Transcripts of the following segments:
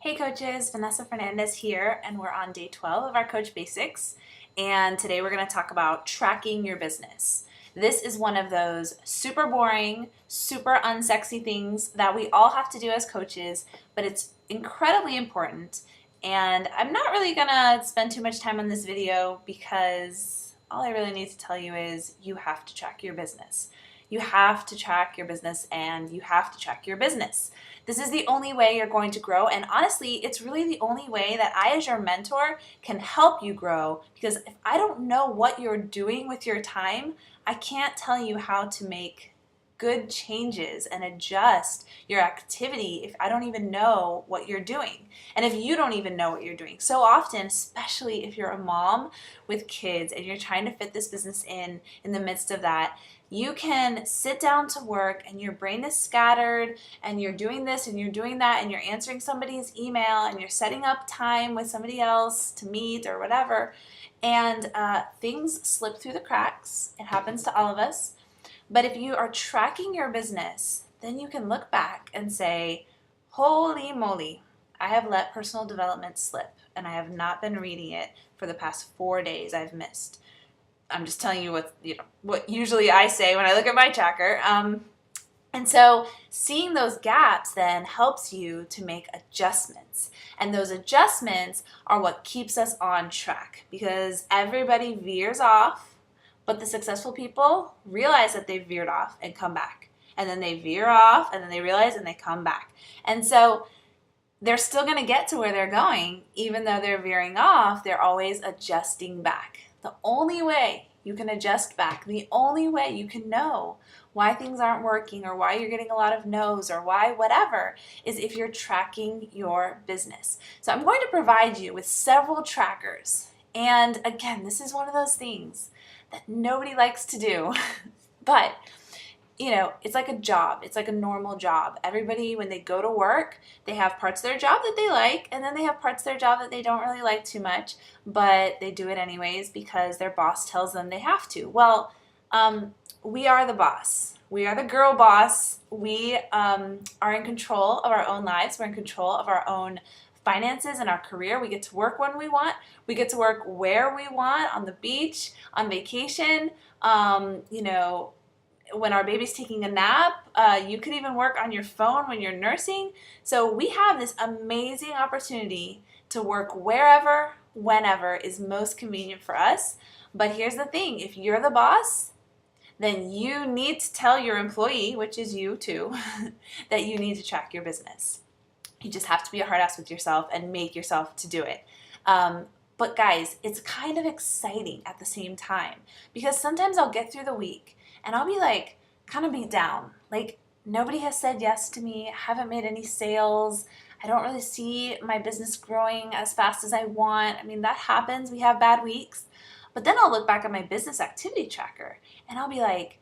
Hey coaches, Vanessa Fernandez here, and we're on day 12 of our Coach Basics, and today we're going to talk about tracking your business. This is one of those super boring, super unsexy things that we all have to do as coaches, but it's incredibly important, and I'm not really going to spend too much time on this video because all I really need to tell you is you have to track your business. You have to track your business and you have to track your business. This is the only way you're going to grow, and honestly, it's really the only way that I as your mentor can help you grow, because if I don't know what you're doing with your time, I can't tell you how to make good changes and adjust your activity if I don't even know what you're doing, and if you don't even know what you're doing. So often, especially if you're a mom with kids and you're trying to fit this business in the midst of that, you can sit down to work and your brain is scattered and you're doing this and you're doing that and you're answering somebody's email and you're setting up time with somebody else to meet or whatever, and things slip through the cracks. It happens to all of us. But if you are tracking your business, then you can look back and say, holy moly, I have let personal development slip and I have not been reading it for the past 4 days. I've missed. I'm just telling you what usually I say when I look at my tracker. And so seeing those gaps then helps you to make adjustments. And those adjustments are what keeps us on track, because everybody veers off, but the successful people realize that they've veered off and come back. And then they veer off and then they realize and they come back. And so they're still going to get to where they're going. Even though they're veering off, they're always adjusting back. The only way you can adjust back, the only way you can know why things aren't working or why you're getting a lot of no's or why whatever, is if you're tracking your business. So I'm going to provide you with several trackers. And again, this is one of those things that nobody likes to do, but it's like a job. It's like a normal job. Everybody, when they go to work, they have parts of their job that they like, and then they have parts of their job that they don't really like too much, but they do it anyways because their boss tells them they have to. Well, we are the boss. We are the girl boss. We are in control of our own lives. We're in control of our own finances and our career. We get to work when we want. We get to work where we want, on the beach, on vacation, when our baby's taking a nap. You could even work on your phone when you're nursing. So we have this amazing opportunity to work wherever, whenever is most convenient for us. But here's the thing, if you're the boss, then you need to tell your employee, which is you too, that you need to track your business. You just have to be a hard ass with yourself and make yourself to do it. But guys, it's kind of exciting at the same time, because sometimes I'll get through the week and I'll be like kind of beat down. Like, nobody has said yes to me. I haven't made any sales. I don't really see my business growing as fast as I want. I mean, that happens. We have bad weeks. But then I'll look back at my business activity tracker and I'll be like,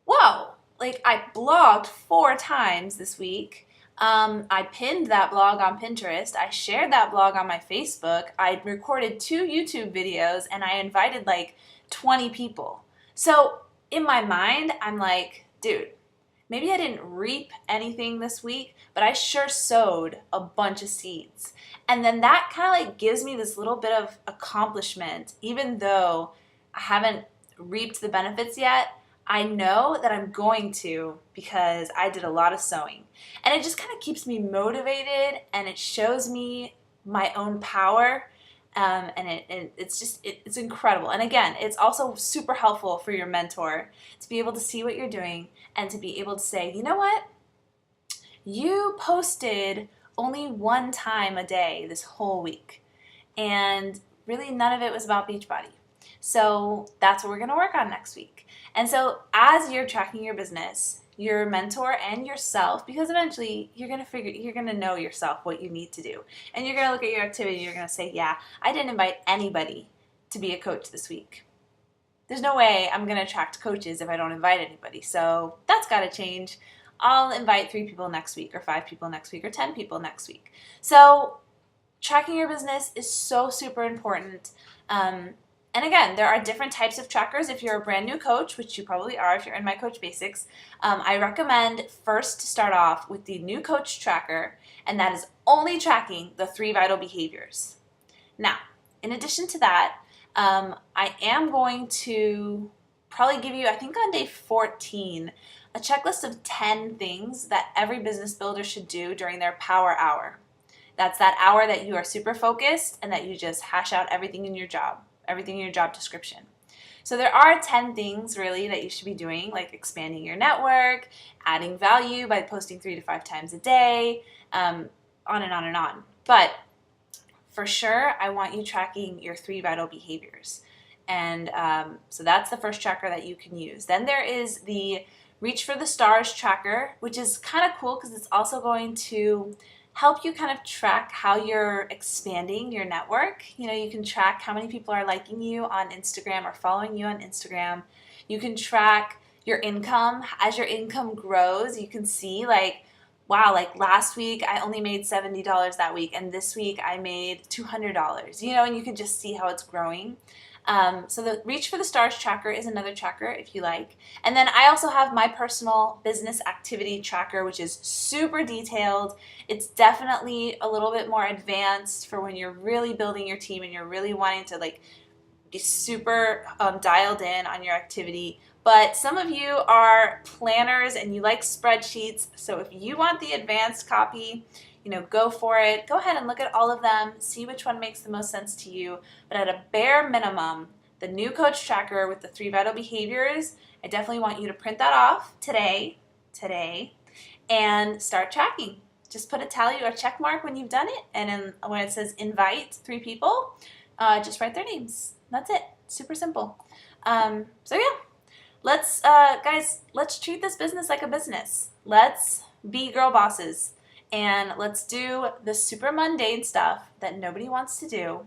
whoa, like I blogged 4 times this week. I pinned that blog on Pinterest. I shared that blog on my Facebook. I recorded 2 YouTube videos and I invited like 20 people. So in my mind, I'm like, dude, maybe I didn't reap anything this week, but I sure sowed a bunch of seeds. And then that kind of like gives me this little bit of accomplishment. Even though I haven't reaped the benefits yet, I know that I'm going to, because I did a lot of sowing. And it just kind of keeps me motivated, and it shows me my own power. It's incredible. And again, it's also super helpful for your mentor to be able to see what you're doing and to be able to say, you know what? You posted only 1 time a day this whole week, and really none of it was about Beachbody. So that's what we're going to work on next week. And so as you're tracking your business, your mentor and yourself, because eventually you're going to know yourself what you need to do. And you're going to look at your activity, you're going to say, yeah, I didn't invite anybody to be a coach this week. There's no way I'm going to attract coaches if I don't invite anybody. So that's got to change. I'll invite 3 people next week, or 5 people next week, or 10 people next week. So tracking your business is so super important. And again, there are different types of trackers. If you're a brand new coach, which you probably are if you're in my Coach Basics, I recommend first to start off with the new coach tracker, and that is only tracking the 3 vital behaviors. Now, in addition to that, I am going to probably give you, I think on day 14, a checklist of 10 things that every business builder should do during their power hour. That's that hour that you are super focused and that you just hash out everything in your job description. So there are 10 things really that you should be doing, like expanding your network, adding value by posting 3 to 5 times a day, on and on and on. But for sure, I want you tracking your 3 vital behaviors. And so that's the first tracker that you can use. Then there is the Reach for the Stars tracker, which is kind of cool because it's also going to help you kind of track how you're expanding your network. You know, you can track how many people are liking you on Instagram or following you on Instagram. You can track your income. As your income grows, you can see like, wow, like last week I only made $70 that week, and this week I made $200, you know, and you can just see how it's growing. So the Reach for the Stars tracker is another tracker if you like. And then I also have my personal business activity tracker, which is super detailed. It's definitely a little bit more advanced for when you're really building your team and you're really wanting to like be super dialed in on your activity. But some of you are planners and you like spreadsheets. So if you want the advanced copy, you know, go for it. Go ahead and look at all of them, see which one makes the most sense to you. But at a bare minimum, the new coach tracker with the 3 vital behaviors, I definitely want you to print that off today, and start tracking. Just put a tally or check mark when you've done it, and then when it says invite 3 people, just write their names. That's it. Super simple. So yeah, let's guys, let's treat this business like a business. Let's be girl bosses. And let's do the super mundane stuff that nobody wants to do,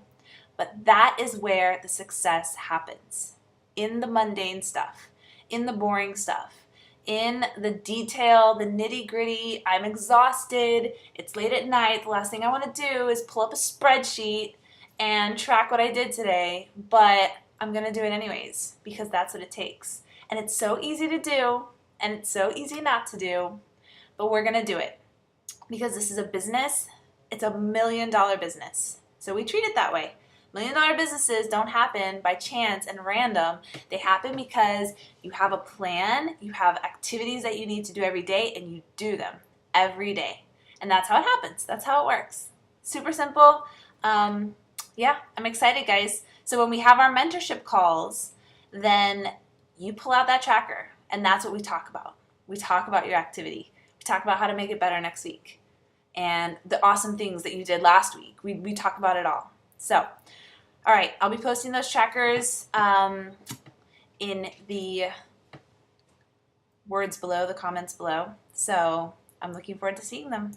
but that is where the success happens. In the mundane stuff, in the boring stuff, in the detail, the nitty-gritty. I'm exhausted, it's late at night, the last thing I want to do is pull up a spreadsheet and track what I did today, but I'm going to do it anyways because that's what it takes. And it's so easy to do, and it's so easy not to do, but we're going to do it. Because this is a business, it's $1 million business. So we treat it that way. $1 million businesses don't happen by chance and random. They happen because you have a plan, you have activities that you need to do every day, and you do them every day. And that's how it happens. That's how it works. Super simple. Yeah, I'm excited, guys. So when we have our mentorship calls, then you pull out that tracker, and that's what we talk about. We talk about your activity. We talk about how to make it better next week and the awesome things that you did last week. We talk about it all. So, all right, I'll be posting those trackers in the words below, the comments below. So I'm looking forward to seeing them.